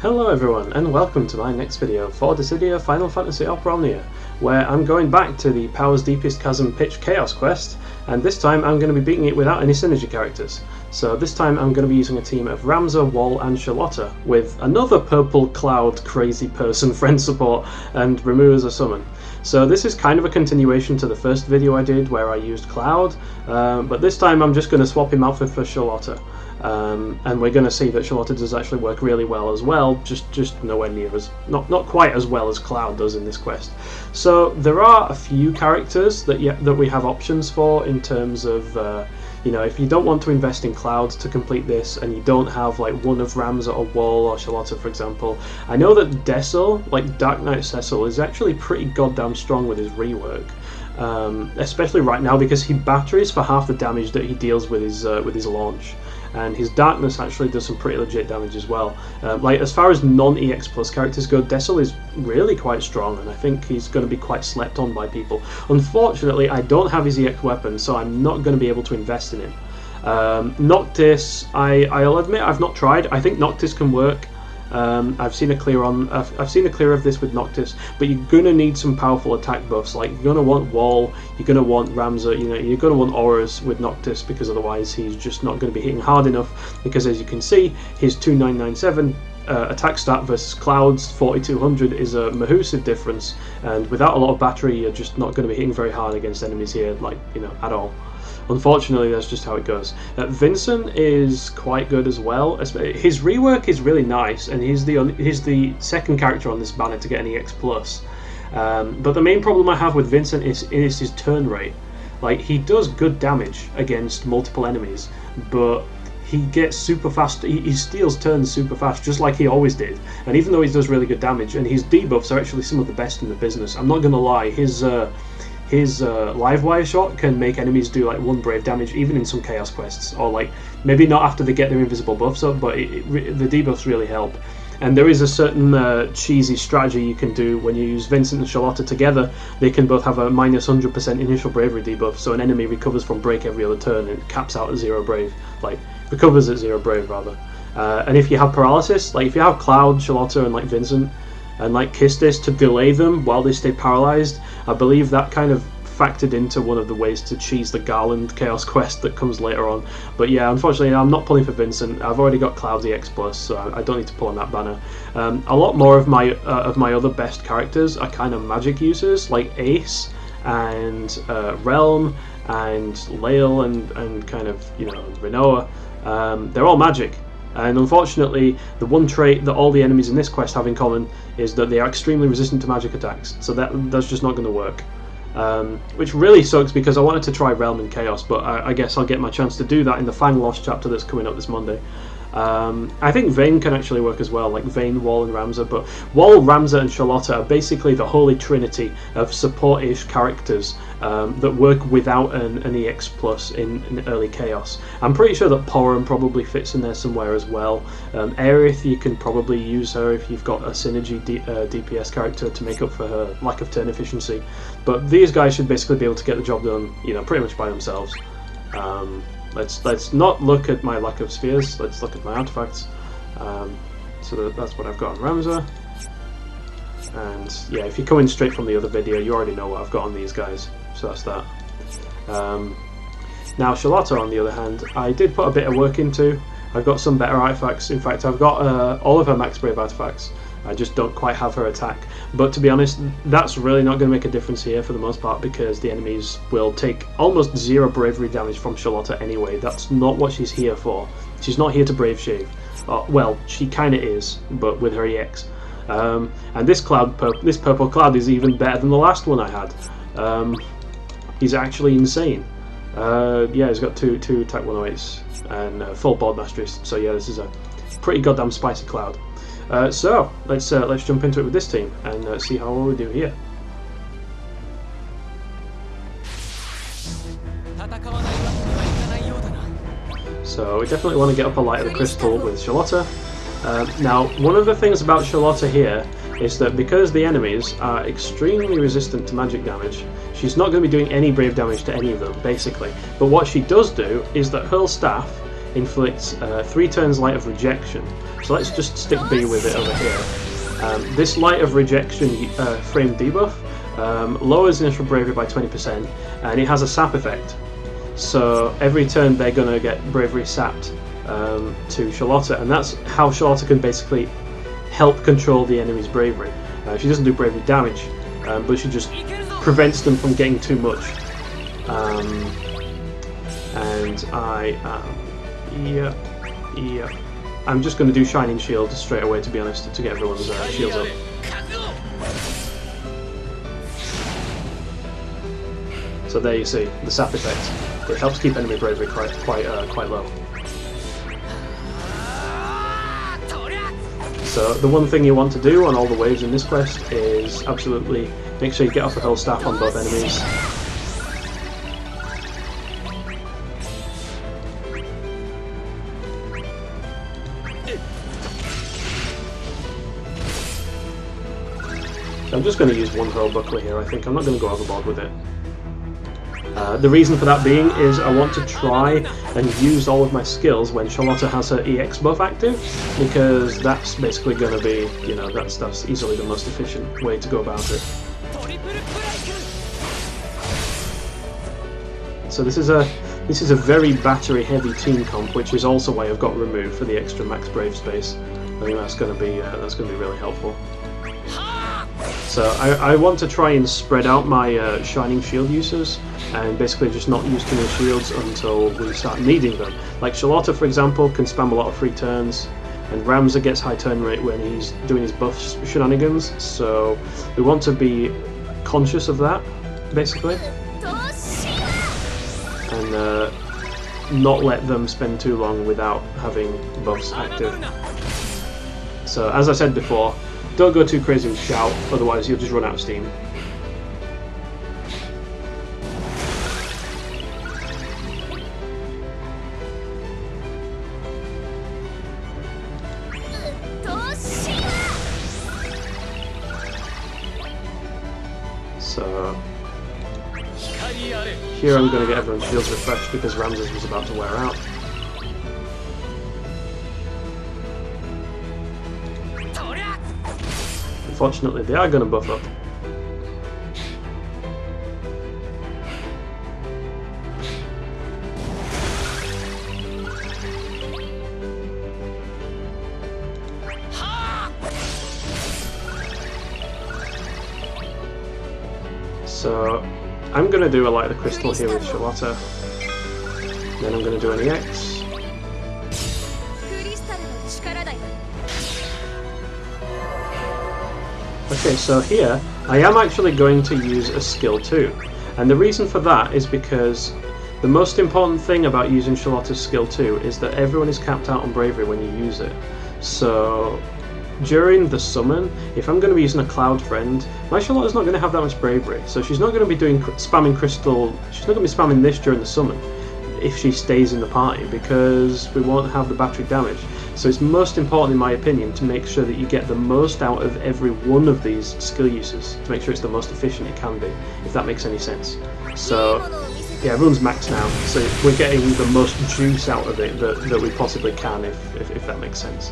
Hello everyone, and welcome to my next video for Dissidia Final Fantasy Opera Omnia, where I'm going back to the Powers Deepest Chasm Pitch Chaos quest, and this time I'm going to be beating it without any synergy characters. So this time I'm going to be using a team of Ramza, WoL and Sherlotta, with another purple cloud crazy person friend support and Ramu as a summon. So this is kind of a continuation to the first video I did where I used Cloud, but this time I'm just going to swap him out for Sherlotta. And we're going to see that Sherlotta does actually work really well as well, just nowhere near as, not quite as well as Cloud does in this quest. So there are a few characters that we have options for in terms of, you know, if you don't want to invest in Cloud to complete this and you don't have like one of Ramza or WoL or Sherlotta for example, I know that Decil, like Dark Knight Cecil, is actually pretty goddamn strong with his rework. Especially right now because he batteries for half the damage that he deals with his launch. And his darkness actually does some pretty legit damage as well. Like as far as non-EX plus characters go, Decil is really quite strong, and I think he's going to be quite slept on by people. Unfortunately, I don't have his EX weapon, so I'm not going to be able to invest in him. Noctis, I'll admit I've not tried. I think Noctis can work. I've seen a clear of this with Noctis, but you're gonna need some powerful attack buffs. Like you're gonna want WoL, you're gonna want Ramza, you know, you're gonna want auras with Noctis because otherwise he's just not going to be hitting hard enough. Because as you can see, his 2997 attack stat versus Cloud's 4200 is a massive difference, and without a lot of battery, you're just not going to be hitting very hard against enemies here, like at all. Unfortunately, that's just how it goes. Vincent is quite good as well. His rework is really nice, and he's the second character on this banner to get an EX+. But the main problem I have with Vincent is his turn rate. Like, he does good damage against multiple enemies, but he gets super fast, he steals turns super fast, just like he always did. And even though he does really good damage, and his debuffs are actually some of the best in the business, I'm not going to lie, his live wire shot can make enemies do like 1 brave damage even in some chaos quests, or like maybe not after they get their invisible buffs up, but the debuffs really help. And there is a certain cheesy strategy you can do when you use Vincent and Sherlotta together. They can both have a minus 100% initial bravery debuff, so an enemy recovers from break every other turn and it caps out at 0 brave, like recovers at 0 brave rather. And if you have paralysis, like if you have Cloud, Sherlotta and like Vincent and like Kistis to delay them while they stay paralyzed, I believe that kind of factored into one of the ways to cheese the Garland Chaos quest that comes later on. But yeah, unfortunately I'm not pulling for Vincent. I've already got Cloud's EX+, so I don't need to pull on that banner. A lot more of my other best characters are kind of magic users, like Ace and Realm and Lael and kind of, you know, Renoa. They're all magic. And unfortunately, the one trait that all the enemies in this quest have in common is that they are extremely resistant to magic attacks, so that's just not going to work. Which really sucks because I wanted to try Realm and Chaos, but I guess I'll get my chance to do that in the Fang Lost chapter that's coming up this Monday. I think Vayne can actually work as well, like Vayne, WoL and Ramza, but WoL, Ramza and Sherlotta are basically the holy trinity of support-ish characters that work without an EX plus in early Chaos. I'm pretty sure that Porum probably fits in there somewhere as well. Aerith, you can probably use her if you've got a synergy DPS character to make up for her lack of turn efficiency, but these guys should basically be able to get the job done, you know, pretty much by themselves. Let's not look at my lack of spheres, let's look at my artifacts. So that's what I've got on Ramza. And yeah, if you're coming straight from the other video, you already know what I've got on these guys, so that's that. Now Sherlotta, on the other hand, I did put a bit of work into. I've got some better artifacts. In fact, I've got all of her max brave artifacts. I just don't quite have her attack. But to be honest, that's really not going to make a difference here for the most part, because the enemies will take almost 0 bravery damage from Sherlotta anyway. That's not what she's here for. She's not here to brave shave. Well, she kind of is, but with her EX. And this purple cloud is even better than the last one I had. He's actually insane. Yeah, he's got two attack 108s and full board masteries. So yeah, this is a pretty goddamn spicy cloud. So let's jump into it with this team and see how well we do here. So we definitely want to get up a light of the crystal with Sherlotta. Now, one of the things about Sherlotta here is that because the enemies are extremely resistant to magic damage, she's not going to be doing any brave damage to any of them, basically. But what she does do is that her staff inflicts 3 turns Light of Rejection. So let's just stick B with it over here. This Light of Rejection frame debuff lowers initial bravery by 20%, and it has a sap effect. So every turn they're going to get bravery sapped to Sherlotta, and that's how Sherlotta can basically help control the enemy's bravery. She doesn't do bravery damage, but she just prevents them from getting too much. And I'm just going to do Shining Shield straight away, to be honest, to get everyone's shields up. So there you see the sap effect. It helps keep enemy bravery quite low. So the one thing you want to do on all the waves in this quest is absolutely make sure you get off the whole staff on both enemies. So I'm just going to use one hurl buckler here, I think. I'm not going to go overboard with it. The reason for that being is I want to try and use all of my skills when Sherlotta has her EX buff active, because that's basically going to be, you know, that's easily the most efficient way to go about it. So this is a very battery heavy team comp, which is also why I've got removed for the extra max brave space. I think that's going to be really helpful. So I want to try and spread out my Shining Shield uses, and basically just not use too many shields until we start needing them. Like Sherlotta, for example, can spam a lot of free turns, and Ramza gets high turn rate when he's doing his buff shenanigans, so we want to be conscious of that, basically, and not let them spend too long without having buffs active. So as I said before, don't go too crazy with Shout, otherwise you'll just run out of steam. So here I'm going to get everyone's shields refreshed because Ramza's was about to wear out. Unfortunately, they are going to buff up. So I'm going to do a Light of the Crystal here with Sherlotta. Then I'm going to do an EX. Okay, so here I am actually going to use a skill 2, and the reason for that is because the most important thing about using Sherlotta's skill 2 is that everyone is capped out on bravery when you use it. So during the summon, if I'm going to be using a Cloud Friend, my Sherlotta's not going to have that much bravery, so she's not going to be doing spamming crystal. She's not going to be spamming this during the summon if she stays in the party, because we won't have the battery damage. So it's most important, in my opinion, to make sure that you get the most out of every one of these skill uses, to make sure it's the most efficient it can be, if that makes any sense. So yeah, everyone's maxed now, so we're getting the most juice out of it that we possibly can, if that makes sense.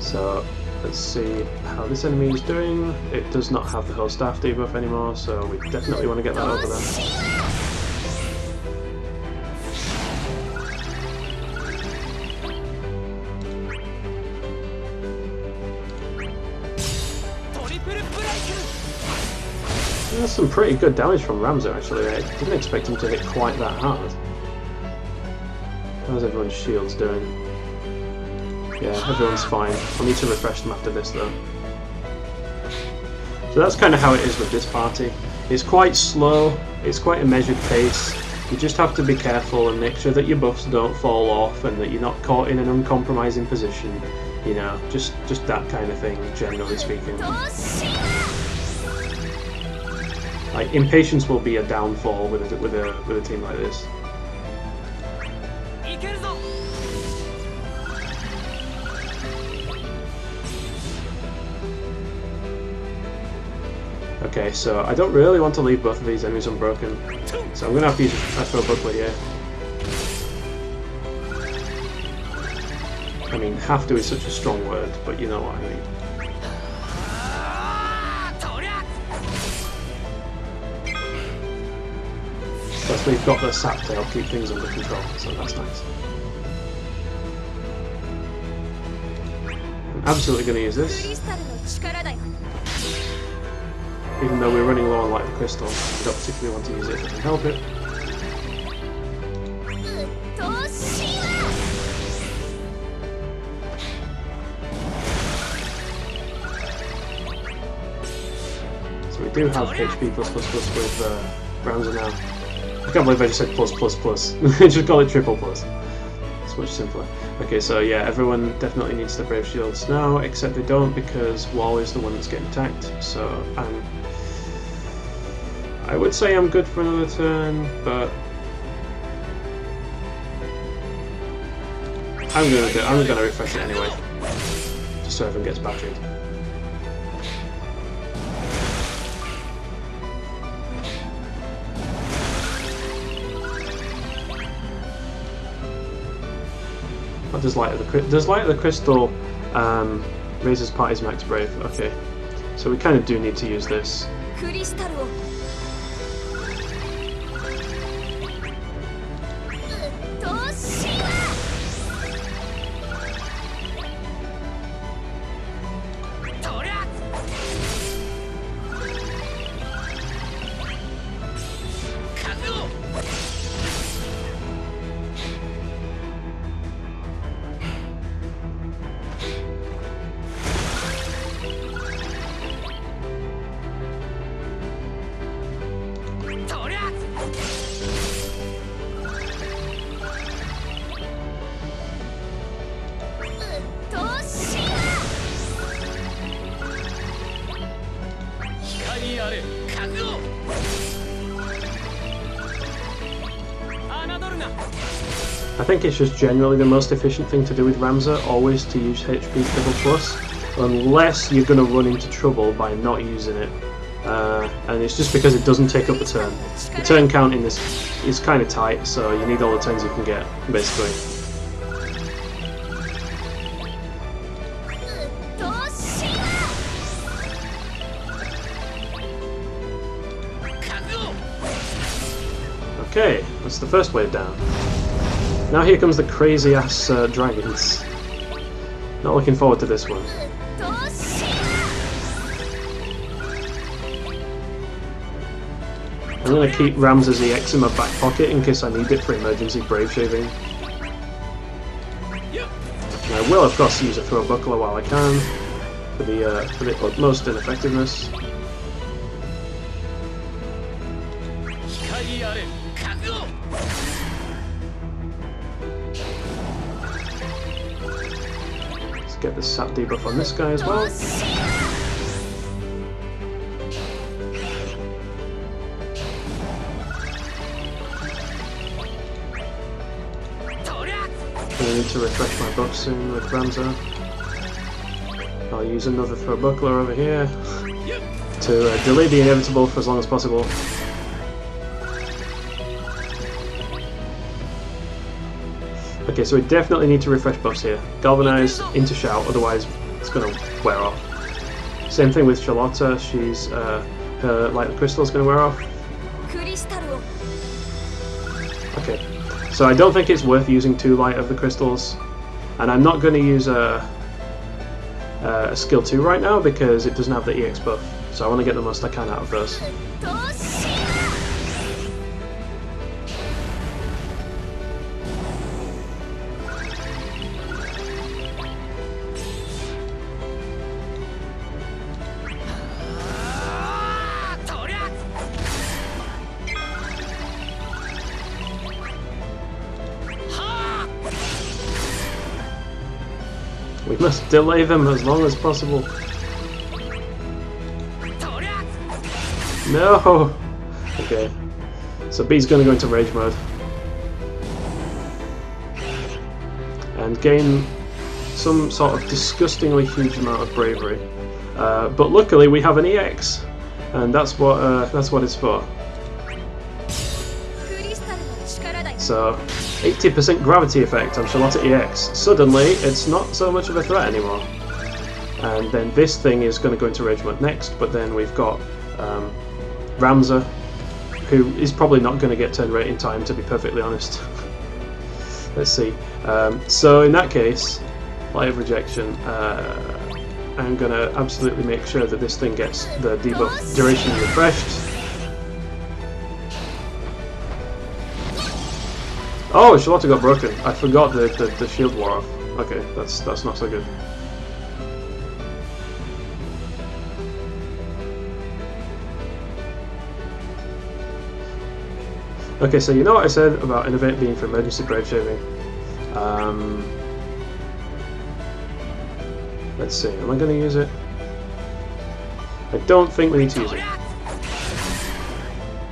So let's see how this enemy is doing. It does not have the whole staff debuff anymore, so we definitely want to get that over there. That's some pretty good damage from Ramza, actually. I didn't expect him to hit quite that hard. How's everyone's shields doing? Yeah, everyone's fine. I'll need to refresh them after this though. So that's kind of how it is with this party. It's quite slow, it's quite a measured pace. You just have to be careful and make sure that your buffs don't fall off and that you're not caught in an uncompromising position. You know, just that kind of thing, generally speaking. Like, impatience will be a downfall with a team like this. Okay, so I don't really want to leave both of these enemies unbroken, so I'm going to have to use a throw buckler here. I mean, have to is such a strong word, but you know what I mean. Plus we've got the sap to help keep things under control, so that's nice. I'm absolutely going to use this. Even though we're running low on light of crystal, I don't particularly want to use it if I can help it. So we do have HP plus with Ramza now. I can't believe I just said plus. Just call it triple plus. It's much simpler. Okay, so yeah, everyone definitely needs the Brave Shields now, except they don't because WoL is the one that's getting attacked. So I would say I'm good for another turn, but I'm gonna refresh it anyway, just so everyone gets battered. What does Light of the Crystal raises party's max brave? Okay, so we kind of do need to use this. I think it's just generally the most efficient thing to do with Ramza, always to use HP triple plus, unless you're going to run into trouble by not using it. And it's just because it doesn't take up a turn. The turn count in this is kind of tight, so you need all the turns you can get, basically. Okay, that's the first wave down. Now here comes the crazy ass dragons. Not looking forward to this one. I'm going to keep Ramza's EX in my back pocket in case I need it for emergency brave shaving. And I will of course use a throw buckler while I can for the utmost ineffectiveness. Let's get the sap debuff on this guy as well. I need to refresh my buff soon with Ramza. I'll use another throw buckler over here to delay the inevitable for as long as possible. Okay, so we definitely need to refresh buffs here. Galvanize into Shout, otherwise it's going to wear off. Same thing with Sherlotta, she's her Light of the Crystal is going to wear off. Okay, so I don't think it's worth using 2 Light of the Crystals, and I'm not going to use a skill 2 right now because it doesn't have the EX buff, so I want to get the most I can out of those. We must delay them as long as possible. No! Okay. So B's going to go into rage mode. And gain some sort of disgustingly huge amount of bravery. But luckily we have an EX. and that's what it's for. So 80% gravity effect on Sherlotta EX. Suddenly it's not so much of a threat anymore. And then this thing is going to go into rage mode next, but then we've got Ramza, who is probably not going to get turn rate in time, to be perfectly honest. Let's see. So in that case, light of rejection, I'm going to absolutely make sure that this thing gets the debuff duration refreshed. Oh, Sherlotta got broken. I forgot the shield wore off. Okay, that's not so good. Okay, so you know what I said about Innovate being for emergency brave shaving? Let's see, am I going to use it? I don't think we need to use it.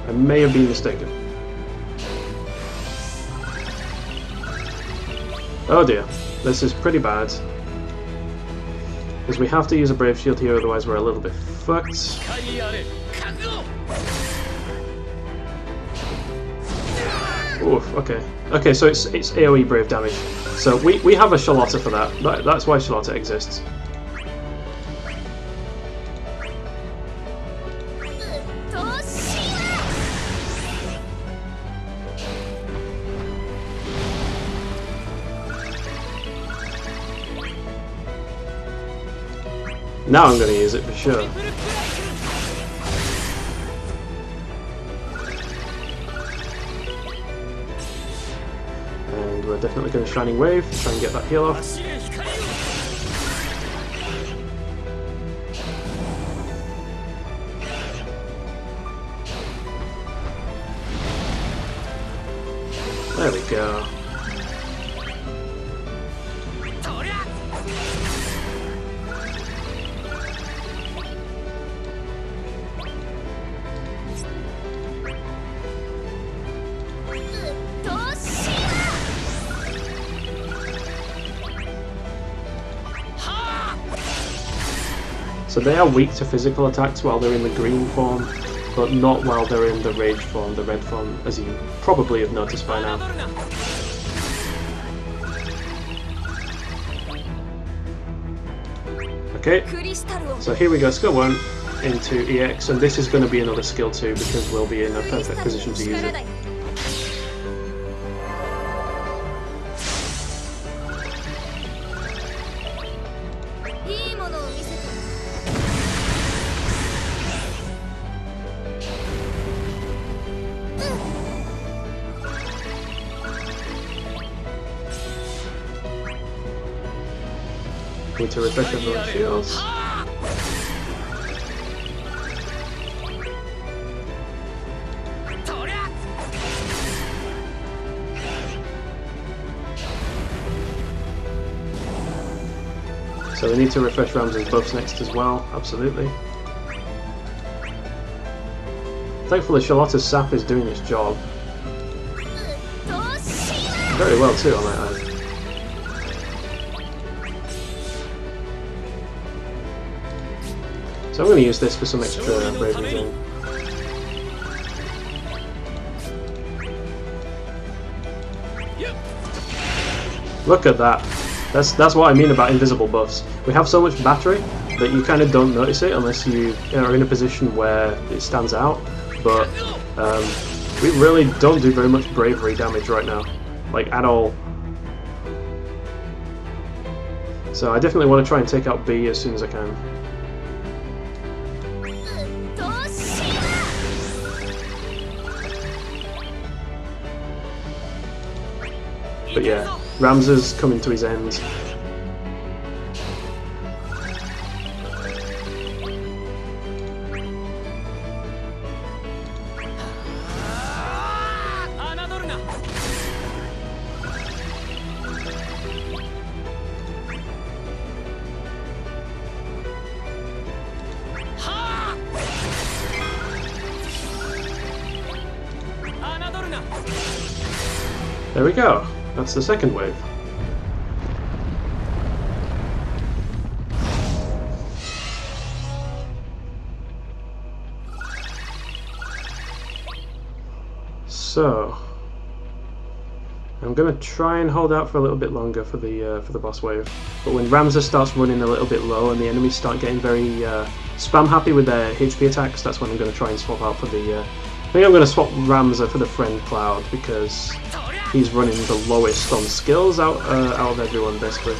I may have been mistaken. Oh dear, this is pretty bad. Because we have to use a brave shield here, otherwise we're a little bit fucked. Oof, okay. Okay, so it's AoE brave damage. So we have a Sherlotta for that. That's why Sherlotta exists. Now I'm going to use it for sure. And we're definitely going to Shining Wave to try and get that heal off. There we go. So they are weak to physical attacks while they're in the green form, but not while they're in the rage form, the red form, as you probably have noticed by now. Okay, so here we go, skill 1 into EX, and this is going to be another skill 2 because we'll be in a perfect position to use it. Need to refresh everyone's shields. So we need to refresh Ramza's buffs next as well, absolutely. Thankfully Sherlotta's sap is doing its job. Very well too, I might add. So I'm going to use this for some extra brave regen. Look at that. That's what I mean about invisible buffs. We have so much battery that you kind of don't notice it unless you are in a position where it stands out. But we really don't do very much bravery damage right now, like at all. So I definitely want to try and take out B as soon as I can. But yeah, Ramza's coming to his end. There we go. That's the second wave. So I'm gonna try and hold out for a little bit longer for the boss wave. But when Ramza starts running a little bit low and the enemies start getting very spam happy with their HP attacks, that's when I'm gonna try and swap out for the. I think I'm gonna swap Ramza for the friend Cloud because he's running the lowest on skills out of everyone basically.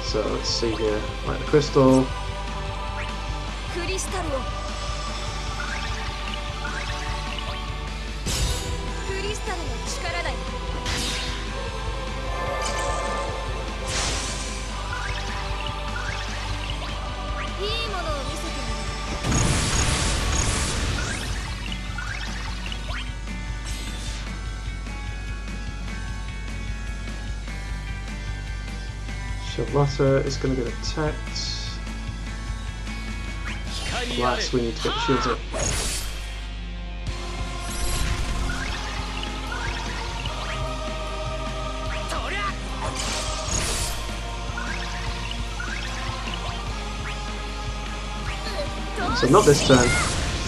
So let's see here, like the crystal. Sherlotta is going to get attacked. Last, we need to get the shields up. So not this turn,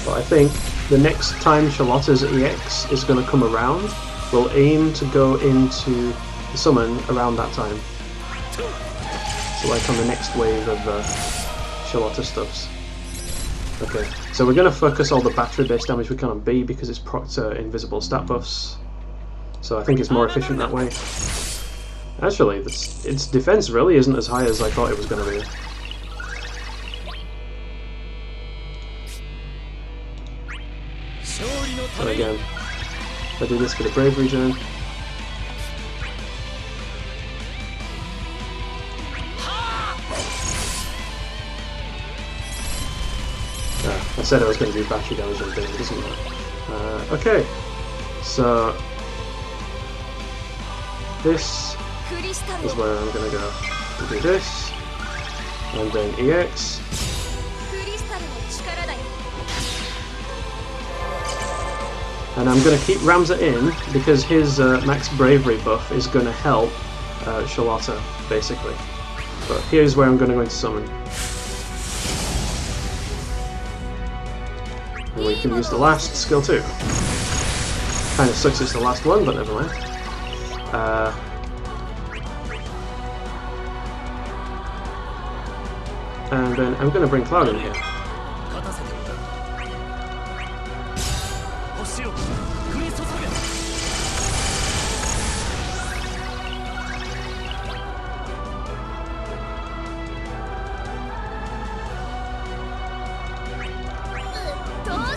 but I think the next time Sherlotta's EX is going to come around, we'll aim to go into the summon around that time. So like on the next wave of Sherlotta stuffs. Okay, so we're going to focus all the battery-based damage we can on B because it's proc to invisible stat buffs. So I think it's more efficient that way. Actually, its defense really isn't as high as I thought it was going to be. So again, I do this for the bravery gen. I said I was going to do battery damage on things, isn't it? Okay, so this is where I'm going to go to do this, and then EX. And I'm going to keep Ramza in because his max bravery buff is going to help Sherlotta, basically. But here's where I'm going to go into summon. And we can use the last skill too. Kind of sucks it's the last one, but never mind. And then I'm going to bring Cloud in here.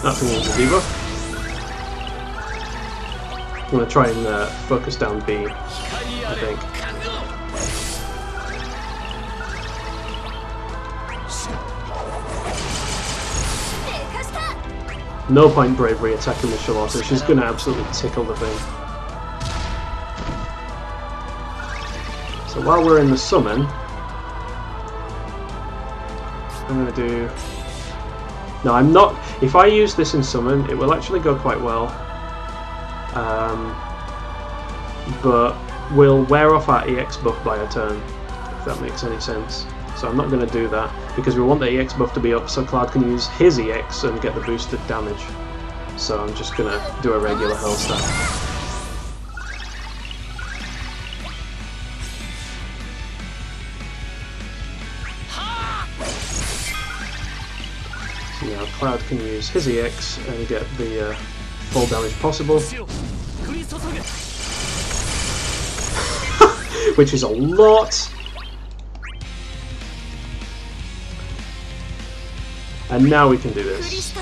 That's going to use the debuff. I'm going to try and focus down B, I think. No point bravery attacking the Sherlotta, she's going to absolutely tickle the thing. So while we're in the summon, I'm going to do... No, I'm not... If I use this in summon, it will actually go quite well. But we'll wear off our EX buff by a turn, if that makes any sense. So I'm not going to do that, because we want the EX buff to be up so Cloud can use his EX and get the boosted damage. So I'm just going to do a regular hurl stack. So now Cloud can use his EX and get the full damage possible. Which is a lot. And now we can do this.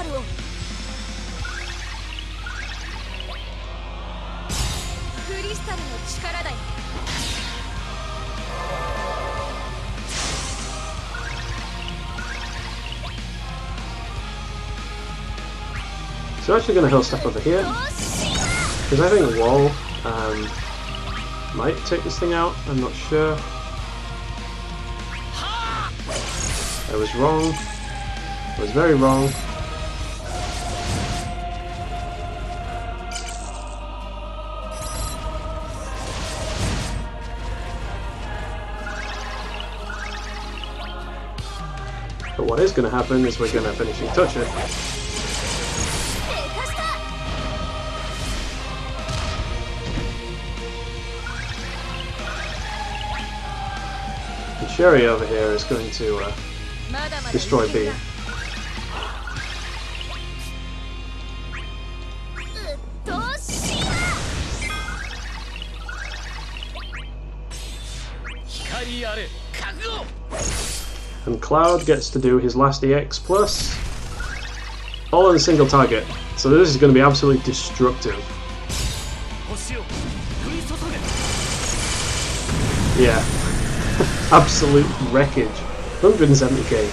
So I'm actually going to hill step over here, because I think WoL might take this thing out, I'm not sure. I was wrong. I was very wrong. But what is going to happen is we're going to finishing touch it. Fury over here is going to destroy B. And Cloud gets to do his last EX plus, all on a single target. So this is going to be absolutely destructive. Yeah, absolute wreckage. 170k.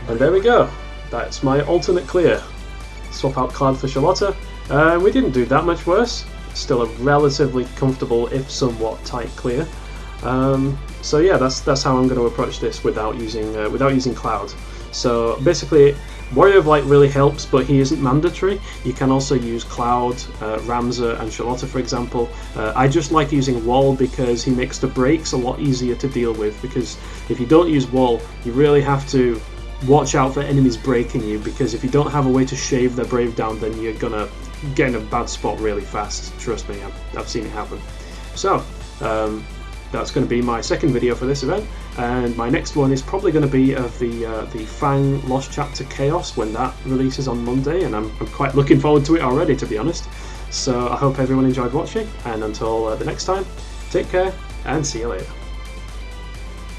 And there we go. That's my alternate clear. Swap out Cloud for Sherlotta. We didn't do that much worse. Still a relatively comfortable, if somewhat tight clear. So yeah, that's how I'm going to approach this without using Cloud. So basically, Warrior of Light really helps, but he isn't mandatory. You can also use Cloud, Ramza, and Sherlotta, for example. I just like using WoL because he makes the breaks a lot easier to deal with. Because if you don't use WoL, you really have to watch out for enemies breaking you. Because if you don't have a way to shave their brave down, then you're gonna get in a bad spot really fast. Trust me, I've seen it happen. So that's going to be my second video for this event, and my next one is probably going to be of the Fang Lost Chapter Chaos when that releases on Monday, and I'm quite looking forward to it already, to be honest. So I hope everyone enjoyed watching, and until the next time, take care and see you later.